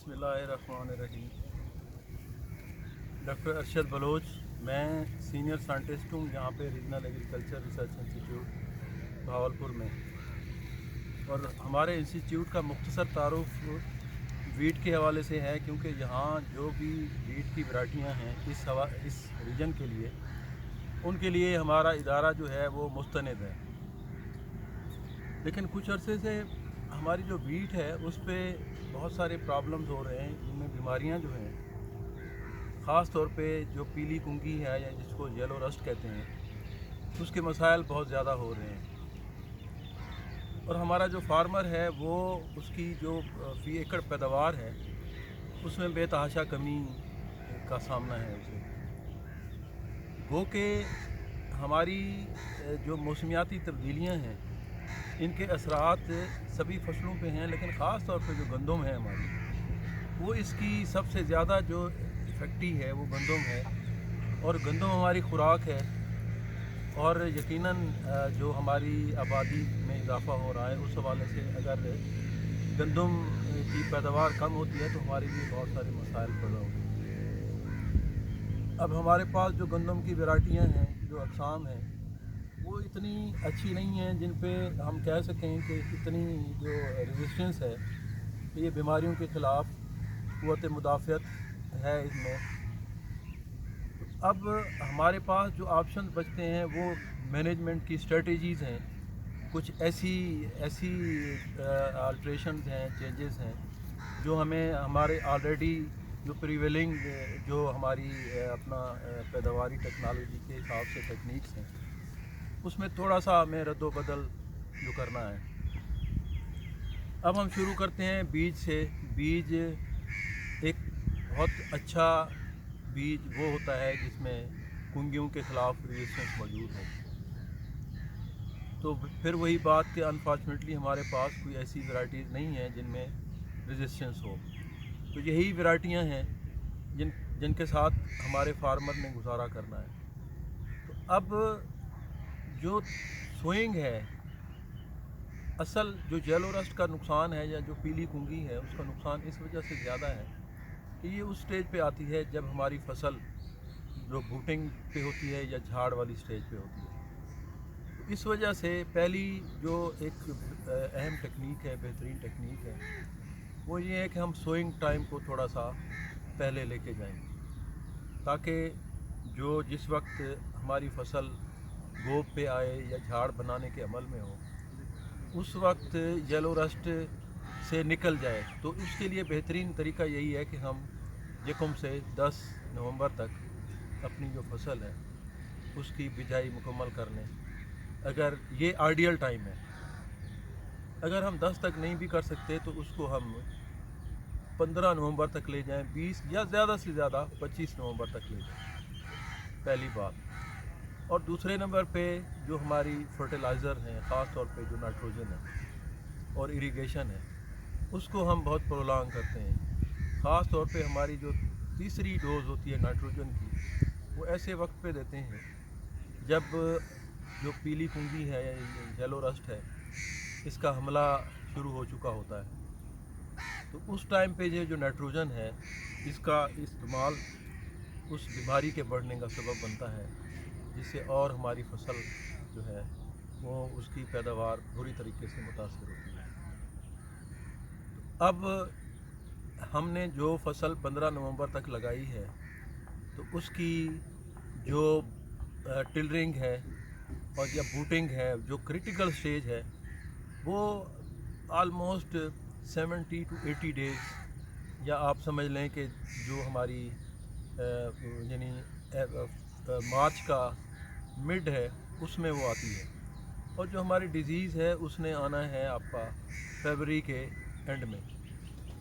बिस्मिल्लाहिर्रहमानिर्रहीम। Doctor Arshad Bloch, मैं senior scientist हूँ यहाँ पे regional agriculture research institute Bahawalpur में। और हमारे इंस्टीट्यूट का मुख्तसर तारुफ वीट के हवाले से है, क्योंकि यहाँ जो भी वीट की वैरायटियाँ हैं इस रीजन के लिए, उनके लिए हमारा इदारा जो है वो मुस्तनद है। लेकिन कुछ अरसे से हमारी जो वीट है उस पर बहुत सारे प्रॉब्लम्स हो रहे हैं, जिनमें बीमारियां जो हैं, ख़ास तौर पे जो पीली कुंगी है या जिसको येलो रस्ट कहते हैं, उसके मसाइल बहुत ज़्यादा हो रहे हैं। और हमारा जो फार्मर है वो उसकी जो फ़ी एकड़ पैदावार है उसमें बेतहाशा कमी का सामना है उसे। गो के हमारी जो मौसमियाती तब्दीलियाँ हैं, इनके असरात सभी फसलों पे हैं, लेकिन ख़ास तौर पे जो गंदम है हमारी, वो इसकी सबसे ज़्यादा जो इफेक्टी है वो गंदम है। और गंदम हमारी खुराक है, और यकीनन जो हमारी आबादी में इजाफ़ा हो रहा है उस हवाले से अगर गंदम की पैदावार कम होती है तो हमारे लिए बहुत सारे मसाइल पैदा होते हैं। अब हमारे पास जो गंदम की वैरायटियाँ हैं, जो अक़साम हैं, वो इतनी अच्छी नहीं हैं जिन पे हम कह सकें कि इतनी जो रेजिस्टेंस है, ये बीमारियों के ख़िलाफ़ क़ुव्वत मुदाफ़ियत है इसमें। अब हमारे पास जो ऑप्शन बचते हैं वो मैनेजमेंट की स्ट्रेटजीज़ हैं, कुछ ऐसी अल्ट्रेशन हैं, चेंजेस हैं जो हमें हमारे ऑलरेडी जो प्रिवेलिंग जो हमारी अपना पैदावारी टेक्नोलॉजी के हिसाब से टेक्निक्स हैं, उसमें थोड़ा सा हमें रद्द-बदल जो करना है। अब हम शुरू करते हैं बीज से। बीज एक बहुत अच्छा बीज वो होता है जिसमें कुंगियों के ख़िलाफ़ रेजिस्टेंस मौजूद हो। तो फिर वही बात कि अनफॉर्चुनेटली हमारे पास कोई ऐसी वैरायटीज़ नहीं हैं जिनमें रेजिस्टेंस हो। तो यही वैरायटियां हैं जिनके साथ हमारे फार्मर ने गुजारा करना है। तो अब जो सोइंग है, असल जो येलो रस्ट का नुकसान है या जो पीली कुंगी है, उसका नुकसान इस वजह से ज़्यादा है कि ये उस स्टेज पे आती है जब हमारी फसल जो बूटिंग पे होती है या झाड़ वाली स्टेज पे होती है। तो इस वजह से पहली जो एक अहम टेक्निक है, बेहतरीन टेक्निक है, वो ये है कि हम सोइंग टाइम को थोड़ा सा पहले लेके जाएं, ताकि जो जिस वक्त हमारी फसल गोब पे आए या झाड़ बनाने के अमल में हो, उस वक्त येलो रस्ट से निकल जाए। तो इसके लिए बेहतरीन तरीका यही है कि हम यकम से 10 नवंबर तक अपनी जो फसल है उसकी बिजाई मुकम्मल कर लें, अगर ये आइडियल टाइम है। अगर हम 10 तक नहीं भी कर सकते तो उसको हम 15 नवंबर तक ले जाएं, 20 या ज़्यादा से ज़्यादा 25 नवंबर तक ले जाएं, पहली बात। और दूसरे नंबर पे जो हमारी फर्टिलाइज़र हैं, ख़ास तौर पे जो नाइट्रोजन है और इरिगेशन है, उसको हम बहुत प्रोलॉन्ग करते हैं। ख़ास तौर पे हमारी जो तीसरी डोज़ होती है नाइट्रोजन की, वो ऐसे वक्त पे देते हैं जब जो पीली कुंगी है या येलो रस्ट है, इसका हमला शुरू हो चुका होता है। तो उस टाइम पे ये जो नाइट्रोजन है, इसका इस्तेमाल उस बीमारी के बढ़ने का सबब बनता है, जिससे और हमारी फसल जो है वो उसकी पैदावार बुरी तरीके से मुतासर होती है। अब हमने जो फसल 15 नवंबर तक लगाई है, तो उसकी जो टिलरिंग है और या बूटिंग है, जो क्रिटिकल स्टेज है, वो आलमोस्ट 70 to 80 डेज़, या आप समझ लें कि जो हमारी यानी मार्च का मिड है उसमें वो आती है। और जो हमारी डिज़ीज़ है उसने आना है आपका फरवरी के एंड में।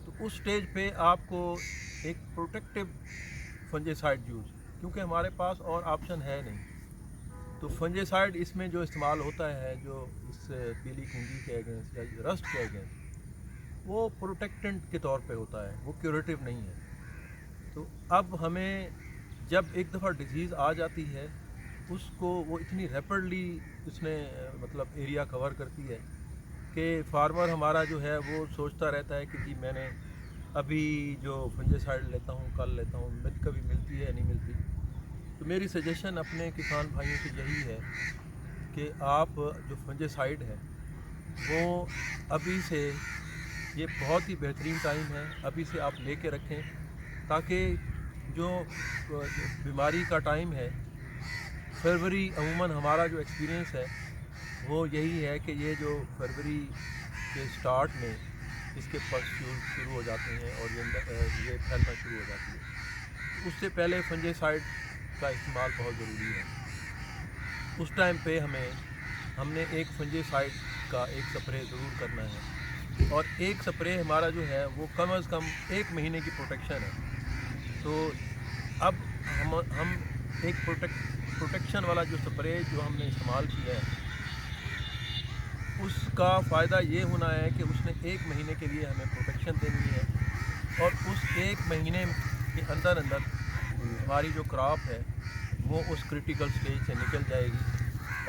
तो उस स्टेज पे आपको एक प्रोटेक्टिव फंजीसाइड यूज़, क्योंकि हमारे पास और ऑप्शन है नहीं, तो फंजीसाइड इसमें जो इस्तेमाल होता है, जो इस पीली कुंगी के अगेंस्ट या रस्ट के अगेंस्ट, वो प्रोटेक्टेंट के तौर पे होता है, वो क्यूरेटिव नहीं है। तो अब हमें जब एक दफ़ा डिज़ीज़ आ जाती है, उसको वो इतनी रैपिडली उसने मतलब एरिया कवर करती है कि फार्मर हमारा जो है वो सोचता रहता है कि जी मैंने अभी जो फंजीसाइड लेता हूँ कल लेता हूँ, कभी मिलती है या नहीं मिलती। तो मेरी सजेशन अपने किसान भाइयों से यही है कि आप जो फंजीसाइड है वो अभी से, ये बहुत ही बेहतरीन टाइम है, अभी से आप लेके रखें, ताकि जो बीमारी का टाइम है फरवरी, अमूमन हमारा जो एक्सपीरियंस है वो यही है कि ये जो फरवरी के स्टार्ट में इसके पस्ट्यूल शुरू हो जाते हैं और ये फैलना शुरू हो जाती है। उससे पहले फंजीसाइड का इस्तेमाल बहुत ज़रूरी है। उस टाइम पे हमने एक फंजीसाइड का एक स्प्रे ज़रूर करना है, और एक स्प्रे हमारा जो है वो कम अज़ कम 1 महीने की प्रोटेक्शन है। तो अब हम एक प्रोटेक्शन वाला जो स्प्रे जो हमने इस्तेमाल किया है उसका फ़ायदा ये होना है कि उसने 1 महीने के लिए हमें प्रोटेक्शन देनी है, और उस 1 महीने के अंदर हमारी जो क्रॉप है वो उस क्रिटिकल स्टेज से निकल जाएगी,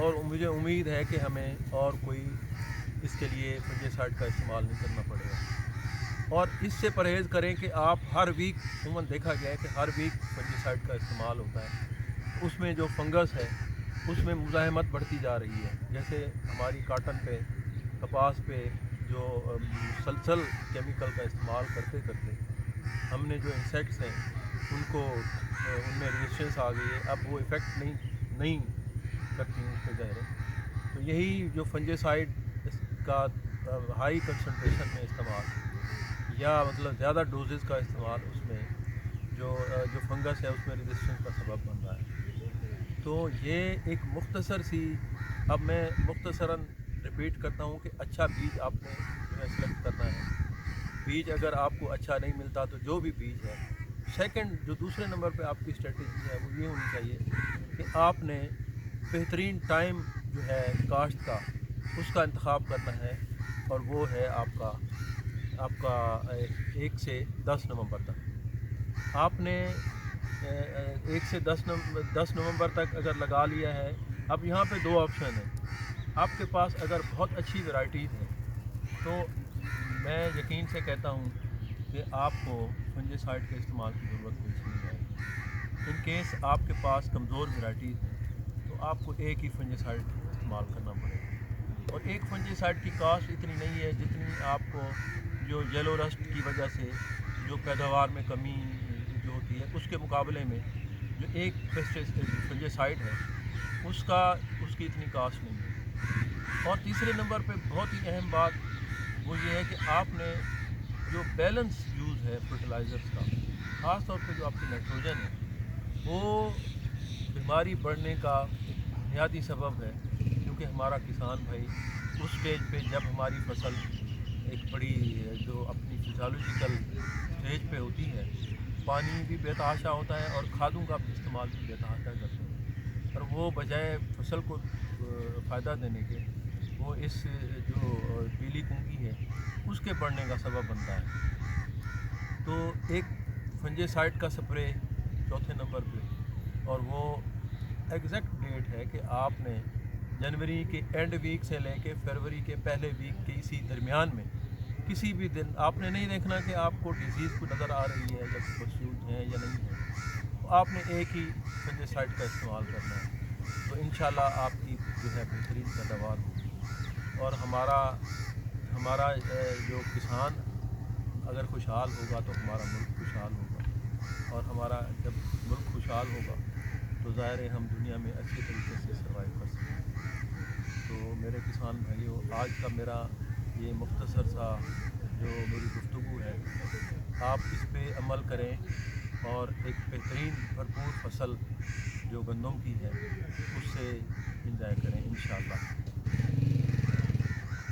और मुझे उम्मीद है कि हमें और कोई इसके लिए फंजीसाइड का इस्तेमाल नहीं करना पड़ेगा। और इससे परहेज़ करें कि आप हर वीक, अमूमन देखा गया है कि हर वीक फंजीसाइड का इस्तेमाल होता है, उसमें जो फंगस है उसमें मुज़ाहमत बढ़ती जा रही है। जैसे हमारी कॉटन पे, कपास पे जो मुसलसल केमिकल का इस्तेमाल करते करते हमने जो इंसेक्ट्स हैं उनको उनमें रेजिस्टेंस आ गई है, अब वो इफ़ेक्ट नहीं करती उस पर ज़ाहिर। तो यही जो फंजीसाइड का हाई कंसंट्रेशन में इस्तेमाल, या मतलब ज़्यादा डोजेज़ का इस्तेमाल, उसमें जो फंगस है उसमें रेजिस्टेंस का सबब बन रहा है। तो ये एक मुख्तसर सी, अब मैं मुख्तसरन रिपीट करता हूँ कि अच्छा बीज आपने जो है सेलेक्ट करना है। बीज अगर आपको अच्छा नहीं मिलता तो जो भी बीज है, सेकंड जो दूसरे नंबर पे आपकी स्ट्रेटजी है वो ये होनी चाहिए कि आपने बेहतरीन टाइम जो है काश्त का उसका इंतखाब करना है, और वो है आपका 1 से 10 नवंबर तक। आपने 1 से 10 नवंबर तक अगर लगा लिया है। अब यहाँ पे 2 ऑप्शन हैं। आपके पास अगर बहुत अच्छी वैरायटीज़ हैं तो मैं यकीन से कहता हूँ कि आपको फंजीसाइड के इस्तेमाल की ज़रूरत नहीं है। इन केस आपके पास कमज़ोर वैरायटीज़ हैं तो आपको एक ही फंजीसाइड इस्तेमाल करना पड़ेगा, और एक फंजीसाइड की कॉस्ट इतनी नहीं है जितनी आपको जो येलो रस्ट की वजह से जो पैदावार में कमी जो होती है उसके मुकाबले में जो एक फंजीसाइड है उसकी इतनी कॉस्ट नहीं है। और तीसरे नंबर पे बहुत ही अहम बात वो ये है कि आपने जो बैलेंस यूज़ है फर्टिलाइज़र्स का, ख़ास तौर पे जो आपकी नाइट्रोजन है, वो बीमारी बढ़ने का एक बुनियादी सबब है। क्योंकि हमारा किसान भाई उस स्टेज पे जब हमारी फसल एक बड़ी जो अपनी फिजियोलॉजिकल स्टेज पे होती है, पानी भी बेतहाशा होता है और खादों का इस्तेमाल भी बेतहाशा करते हैं, और वो बजाय फसल को फ़ायदा देने के वो इस जो पीली कुंगी है उसके बढ़ने का सबब बनता है। तो एक फंजीसाइड का स्प्रे चौथे नंबर पे, और वो एग्जैक्ट डेट है कि आपने जनवरी के एंड वीक से लेके फरवरी के पहले वीक के इसी दरमियान में किसी भी दिन आपने नहीं देखना कि आपको डिजीज़ को नज़र आ रही है या पस्यूज हैं या नहीं है, तो आपने एक ही फंजीसाइड का इस्तेमाल करना है। तो इंशाल्लाह आपकी जो है बेहतरीन पैदावार होगी, और हमारा जो किसान अगर खुशहाल होगा तो हमारा मुल्क खुशहाल होगा, और हमारा जब मुल्क खुशहाल होगा तो ज़ाहिर है हम दुनिया में अच्छे तरीके से सर्वाइव कर सकेंगे। तो मेरे किसान भाइयों, आज का मेरा ये मुख्तसर सा जो मेरी गुफ्तगू है, आप इस पे अमल करें और एक बेहतरीन भरपूर फसल जो गंदम की है उससे इंजॉय करें इंशाअल्लाह।